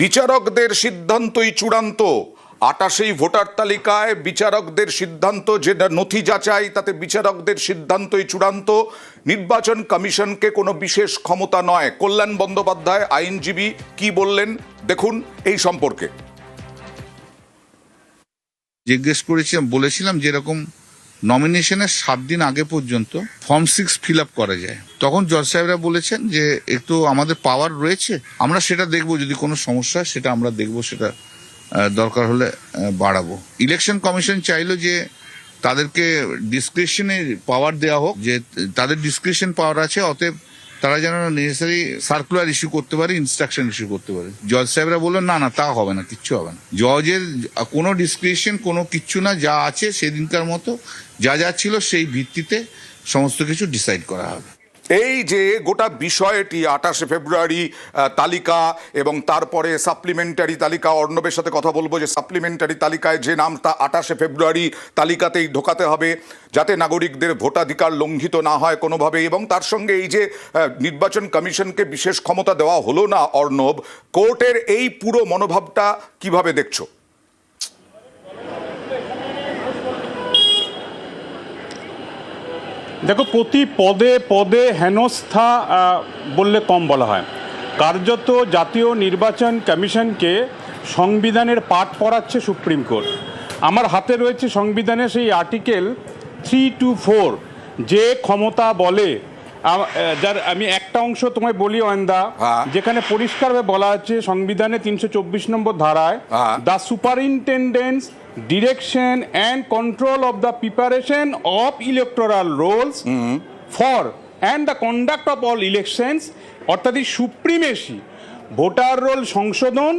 বিচারকদের সিদ্ধান্তই চূড়ান্ত। 28 ভোটার তালিকায় বিচারকদের সিদ্ধান্ত, যে নথি যাচাই তাতে বিচারকদের সিদ্ধান্তই চূড়ান্ত। নির্বাচন কমিশনকে কোনো বিশেষ ক্ষমতা নয়। কল্যাণ বন্দ্যোপাধ্যায় আইনজীবী কি বললেন দেখুন এই সম্পর্কে। জিজ্ঞেস করেছিলাম, বলেছিলাম যেরকম নমিনেশনের 7 দিন আগে পর্যন্ত ফর্ম 6 ফিল আপ করা যায়, তখন জজ সাহেবরা বলেছেন যে একটু আমাদের পাওয়ার রয়েছে, আমরা সেটা দেখবো, যদি কোনো সমস্যা হয় সেটা আমরা দেখবো, সেটা দরকার হলে বাড়াবো। ইলেকশন কমিশন চাইলো যে তাদেরকে ডিসক্রিপশনের পাওয়ার দেওয়া হোক, যে তাদের ডিসক্রিপশন পাওয়ার আছে, অতএব তারা যেন নেসেসারি সার্কুলার ইস্যু করতে পারে, ইনস্ট্রাকশন ইস্যু করতে পারে। জজ সাহেবরা বললেন না না, তা হবে না, কিচ্ছু হবে না। জজের কোনো ডিসক্রিপশন কোনো কিচ্ছু না, যা আছে সেদিনকার মতো যা যা ছিল সেই ভিত্তিতে সমস্ত কিছু ডিসাইড করা হবে। এই যে গোটা বিষয়টি 28 ফেব্রুয়ারি তালিকা এবং তারপরে সাপ্লিমেন্টারি তালিকা, অর্ণবের সাথে কথা বলবো যে সাপ্লিমেন্টারি তালিকায় যে নামটা 28 ফেব্রুয়ারি তালিকাতেই ঢোকাতে হবে যাতে নাগরিকদের ভোটাধিকার লঙ্ঘিত না হয় কোনোভাবে, এবং তার সঙ্গে এই যে নির্বাচন কমিশনকে বিশেষ ক্ষমতা দেওয়া হলো না, অর্ণব, কোর্টের এই পুরো মনোভাবটা কিভাবে দেখছো? দেখো, প্রতি পদে পদে হেনস্থা বললে কম বলা হয়। কার্যত জাতীয় নির্বাচন কমিশনকে সংবিধানের পাঠ পড়াচ্ছে সুপ্রিম কোর্ট। আমার হাতে রয়েছে সংবিধানের সেই আর্টিকেল 324, যে ক্ষমতা বলে, যার আমি একটা অংশ তোমায় বলি অয়েন্দা, যেখানে পরিষ্কারভাবে বলা আছে সংবিধানে 324 নম্বর ধারায়, the সুপারিনটেন্ডেন্স direction and control of the preparation of electoral rolls for and the conduct of all elections, অর্থাৎ সুপ্রিমেসি, ভোটার রোল সংশোধন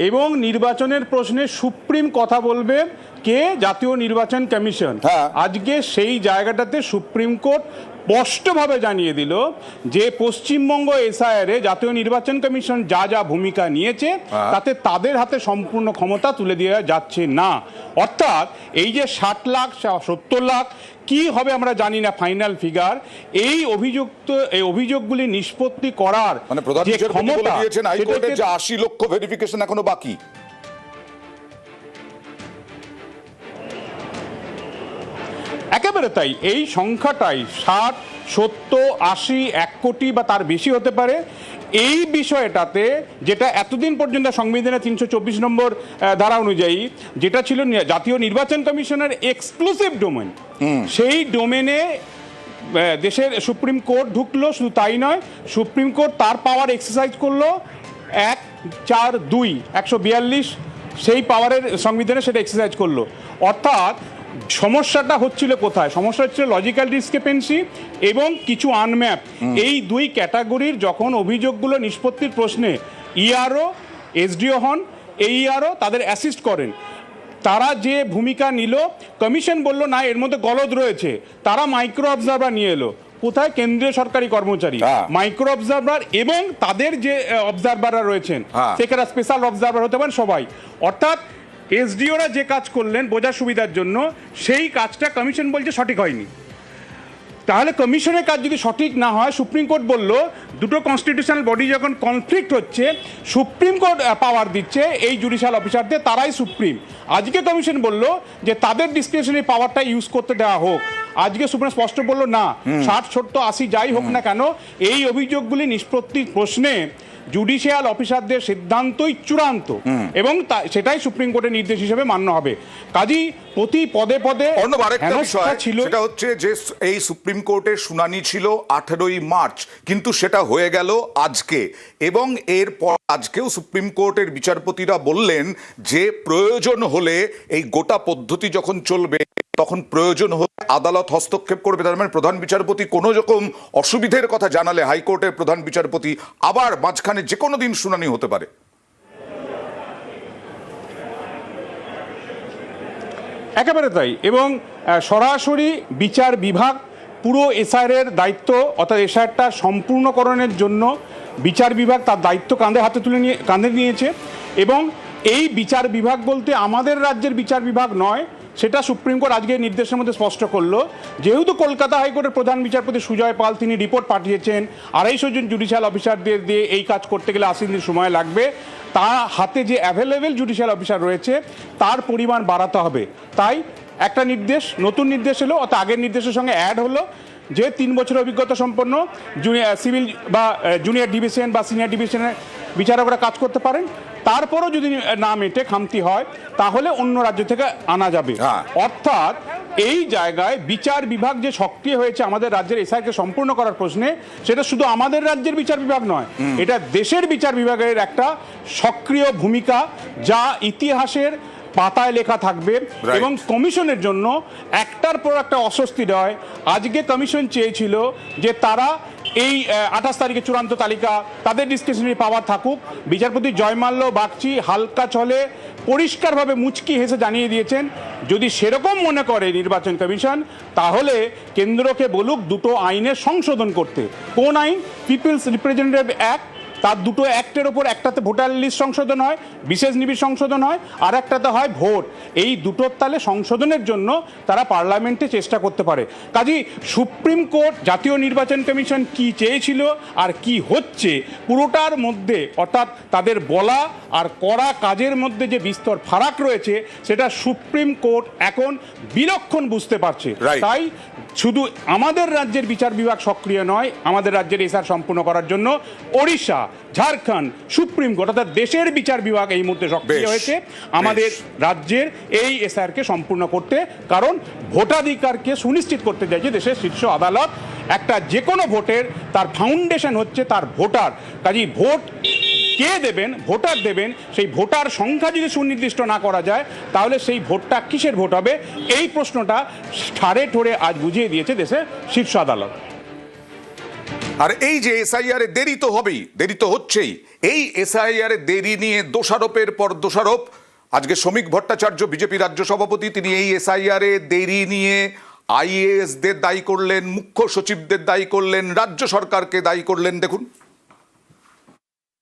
এবং নির্বাচনের প্রশ্নে সুপ্রিম কথা বলবে কে? জাতীয় নির্বাচন কমিশন। আজকে সেই জায়গাটাতে সুপ্রিম কোর্ট স্পষ্টভাবে জানিয়ে দিল যে পশ্চিমবঙ্গ এসআইআরে জাতীয় নির্বাচন কমিশন যা যা ভূমিকা নিয়েছে তাতে তাদের হাতে সম্পূর্ণ ক্ষমতা তুলে দেওয়া যাচ্ছে না। অর্থাৎ এই যে 60 লাখ 70 লাখ কি হবে আমরা জানি না ফাইনাল ফিগার, এই অভিযোগগুলি নিষ্পত্তি করার যে ক্ষমতা, 80 লক্ষ ভেরিফিকেশন এখনো বাকি। একেবারে তাই, এই সংখ্যাটাই 60, 70, 80, 1 কোটি বা তার বেশি হতে পারে। এই বিষয়টাতে যেটা এতদিন পর্যন্ত সংবিধানের 324 নম্বর ধারা অনুযায়ী যেটা ছিল জাতীয় নির্বাচন কমিশনের এক্সক্লুসিভ ডোমেন, সেই ডোমেনে দেশের সুপ্রিম কোর্ট ঢুকলো। শুধু তাই নয়, সুপ্রিম কোর্ট তার পাওয়ার এক্সারসাইজ করলো 142 সেই পাওয়ারের সংবিধানে সেটা এক্সারসাইজ করলো। অর্থাৎ সমস্যাটা হচ্ছিল কোথায়? সমস্যা হচ্ছিল লজিক্যাল ডিসক্রিপেন্সি এবং কিছু আনম্যাপ। এই দুই ক্যাটাগরির যখন অভিযোগগুলো নিষ্পত্তির প্রশ্নে ইআরও, এসডিও হন, এইআরও তাদের অ্যাসিস্ট করেন, তারা যে ভূমিকা নিল, কমিশন বলল না এর মধ্যে গলদ রয়েছে, তারা মাইক্রো অবজারভার নিয়ে এলো। কোথায়? কেন্দ্রীয় সরকারি কর্মচারী, মাইক্রো অবজারভার এবং তাদের যে অবজারভাররা রয়েছেন সেখানে স্পেশাল অবজারভার হতে পারেন সবাই। অর্থাৎ এসডিওরা যে কাজ করলেন বোঝার সুবিধার জন্য, সেই কাজটা কমিশন বলছে সঠিক হয়নি। তাহলে কমিশনের কাজ যদি সঠিক না হয়, সুপ্রিম কোর্ট বলল দুটো কনস্টিটিউশনাল বডি যখন কনফ্লিক্ট হচ্ছে, সুপ্রিম কোর্ট পাওয়ার দিচ্ছে এই জুডিশিয়াল অফিসারদের, তারাই সুপ্রিম। আজকে কমিশন বলল যে তাদের ডিসক্রিপশনারি পাওয়ারটা ইউজ করতে দেওয়া হোক। আজকে সুপ্রিম স্পষ্ট বলল না, 60, 70, 80 যাই হোক না কেন, এই অভিযোগগুলি নিষ্পত্তির প্রশ্নে জুডিশিয়াল অফিসারদের সিদ্ধান্তই চূড়ান্ত এবং সেটাই সুপ্রিম কোর্টের নির্দেশ হিসেবে মান্য হবে। কাজেই প্রতি পদে পদে ছিল, সেটা হচ্ছে যে এই সুপ্রিম কোর্টের শুনানি ছিল 18ই মার্চ, কিন্তু সেটা হয়ে গেল আজকে, এবং এরপর আজকেও সুপ্রিম কোর্টের বিচারপতিরা বললেন যে প্রয়োজন হলে এই গোটা পদ্ধতি যখন চলবে তখন প্রয়োজন হলে আদালত হস্তক্ষেপ করবে। তার মানে প্রধান বিচারপতি কোনো রকম অসুবিধের কথা জানালে হাইকোর্টের প্রধান বিচারপতি আবার মাঝখানে যে কোনো দিন শুনানি হতে পারে। একেবারে তাই, এবং সরাসরি বিচার বিভাগ পুরো এসআইআরের দায়িত্ব, অর্থাৎ এসআইআরটা সম্পূর্ণকরণের জন্য বিচার বিভাগ তার দায়িত্ব কাঁধে নিয়েছে। এবং এই বিচার বিভাগ বলতে আমাদের রাজ্যের বিচার বিভাগ নয়, সেটা সুপ্রিম কোর্ট আজকে নির্দেশের মধ্যে স্পষ্ট করলো। যেহেতু কলকাতা হাইকোর্টের প্রধান বিচারপতি সুজয় পাল তিনি রিপোর্ট পাঠিয়েছেন 250 জন জুডিশিয়াল অফিসারদের দিয়ে এই কাজ করতে গেলে 80 দিন সময় লাগবে, তার হাতে যে অ্যাভেলেবেল জুডিশিয়াল অফিসার রয়েছে তার পরিমাণ বাড়াতে হবে। তাই একটা নির্দেশ, নতুন নির্দেশ এলো, অর্থাৎ আগের নির্দেশের সঙ্গে অ্যাড হলো যে 3 বছরের অভিজ্ঞতা সম্পন্ন সিভিল বা জুনিয়র ডিভিশন বা সিনিয়র ডিভিশনের বিচারকরা কাজ করতে পারেন। তারপরও যদি না মেটে, খামতি হয়, তাহলে অন্য রাজ্য থেকে আনা যাবে। অর্থাৎ এই জায়গায় বিচার বিভাগ যে সক্রিয় হয়েছে আমাদের রাজ্যের এসআইকে সম্পূর্ণ করার প্রশ্নে, সেটা শুধু আমাদের রাজ্যের বিচার বিভাগ নয়, এটা দেশের বিচার বিভাগের একটা সক্রিয় ভূমিকা, যা ইতিহাসের পাতায় লেখা থাকবে। এবং কমিশনের জন্য একটার পর একটা অস্বস্তি নয়। আজকে কমিশন চেয়েছিল যে তারা এই 28 তারিখে চূড়ান্ত তালিকা তাদের ডিসক্রিশনারি পাওয়ার থাকুক। বিচারপতি জয়মাল্য বাগচি হালকা চলে পরিষ্কারভাবে মুচকি হেসে জানিয়ে দিয়েছেন, যদি সেরকম মনে করে নির্বাচন কমিশন, তাহলে কেন্দ্রকে বলুক দুটো আইনের সংশোধন করতে। কোন আইন? পিপলস রিপ্রেজেন্টেটিভ অ্যাক্ট, তার দুটো অ্যাক্টের ওপর একটাতে ভোটার লিস্ট সংশোধন হয়, বিশেষ নিবিড় সংশোধন হয়, আর একটাতে হয় ভোট। এই দুটোর তালে সংশোধনের জন্য তারা পার্লামেন্টে চেষ্টা করতে পারে। কাজেই সুপ্রিম কোর্ট, জাতীয় নির্বাচন কমিশন কি চেয়েছিল আর কি হচ্ছে পুরোটার মধ্যে, অর্থাৎ তাদের বলা আর করা কাজের মধ্যে যে বিস্তর ফারাক রয়েছে, সেটা সুপ্রিম কোর্ট এখন বিলক্ষণ বুঝতে পারছে। তাই শুধু আমাদের রাজ্যের বিচার বিভাগ সক্রিয় নয়, আমাদের রাজ্যের এসআর সম্পূর্ণ করার জন্য ওড়িশা, ঝাড়খণ্ড, সুপ্রিম কোর্ট অর্থাৎ দেশের বিচার বিভাগ এই মুহূর্তে সক্রিয় হয়েছে আমাদের রাজ্যের এই এসআরকে সম্পূর্ণ করতে। কারণ ভোটাধিকারকে সুনিশ্চিত করতে চাইছে দেশের শীর্ষ আদালত। একটা যে কোনো ভোটের তার ফাউন্ডেশন হচ্ছে তার ভোটার। কাজেই ভোট কে দেবেন, ভোটার দেবেন, সেই ভোটার সংখ্যা যদি সুনির্দিষ্ট না করা যায়, তাহলে সেই ভোটটা কিসের ভোট হবে? এই প্রশ্নটা ঠাড়ে ঠোড়ে আজ বুঝিয়ে দিয়েছে দেশের শীর্ষ আদালত। আর এই যে এসআইআর দেরি তো হবেই, দেরি তো হচ্ছেই, এই এসআইআর দেরি নিয়ে দোষারোপের পর দোষারোপ। আজকে শ্রমিক ভট্টাচার্য বিজেপি রাজ্য সভাপতি, তিনি এই এসআইআর দেরি নিয়ে আইএএসদের দায়ী করলেন, মুখ্য সচিবদের দায়ী করলেন, রাজ্য সরকারকে দায়ী করলেন। দেখুন,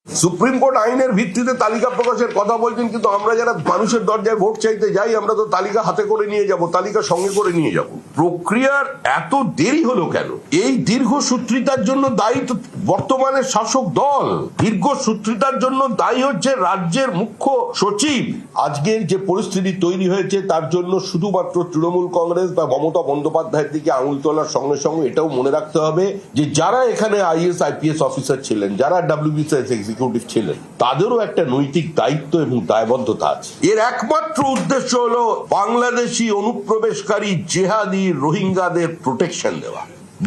সুপ্রিম কোর্ট আইনের ভিত্তিতে তালিকা প্রকাশের কথা বলছেন, কিন্তু আমরা যারা মানুষের দরজায় ভোট চাইতে যাই, আমরা তো তালিকা হাতে করে নিয়ে যাব, তালিকা সঙ্গে করে নিয়ে যাব। প্রক্রিয়ার এত দেরি হলো কেন? এই দীর্ঘসূত্রিতার জন্য দায়ী তো বর্তমানের শাসক দল। দীর্ঘসূত্রিতার জন্য দায়ী হচ্ছে রাজ্যের মুখ্য সচিব। আজকের যে পরিস্থিতি তৈরি হয়েছে তার জন্য শুধুমাত্র তৃণমূল কংগ্রেস বা মমতা বন্দ্যোপাধ্যায়ের দিকে আঙুল তোলার সঙ্গে সঙ্গে এটাও মনে রাখতে হবে যে যারা এখানে আইএস আইপিএস অফিসার ছিলেন, যারা ডাব্লিউবিসিএস এক্সিকিউটিভ ছিলেন, তাদেরও একটা নৈতিক দায়িত্ব এবং দায়বদ্ধতা আছে। এর একমাত্র উদ্দেশ্য হলো বাংলাদেশি অনুপ্রবেশকারী জেহাদি রোহিঙ্গাদের প্রোটেকশন দেওয়া।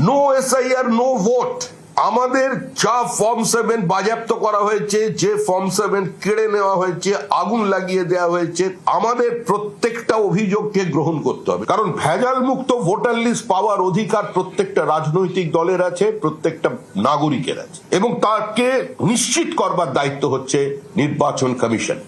No SIR, no vote. আমাদের যা ফর্ম 7 বাজেয়াপ্ত করা হয়েছে, যে ফর্ম 7 কেড়ে নেওয়া হয়েছে, আগুন লাগিয়ে দেওয়া হয়েছে, আমাদের প্রত্যেকটা অভিযোগকে গ্রহণ করতে হবে। কারণ ভেজাল মুক্ত ভোটার লিস্ট পাওয়ার অধিকার প্রত্যেকটা রাজনৈতিক দলের আছে, প্রত্যেকটা নাগরিকের আছে, এবং তাকে নিশ্চিত করবার দায়িত্ব হচ্ছে নির্বাচন কমিশন।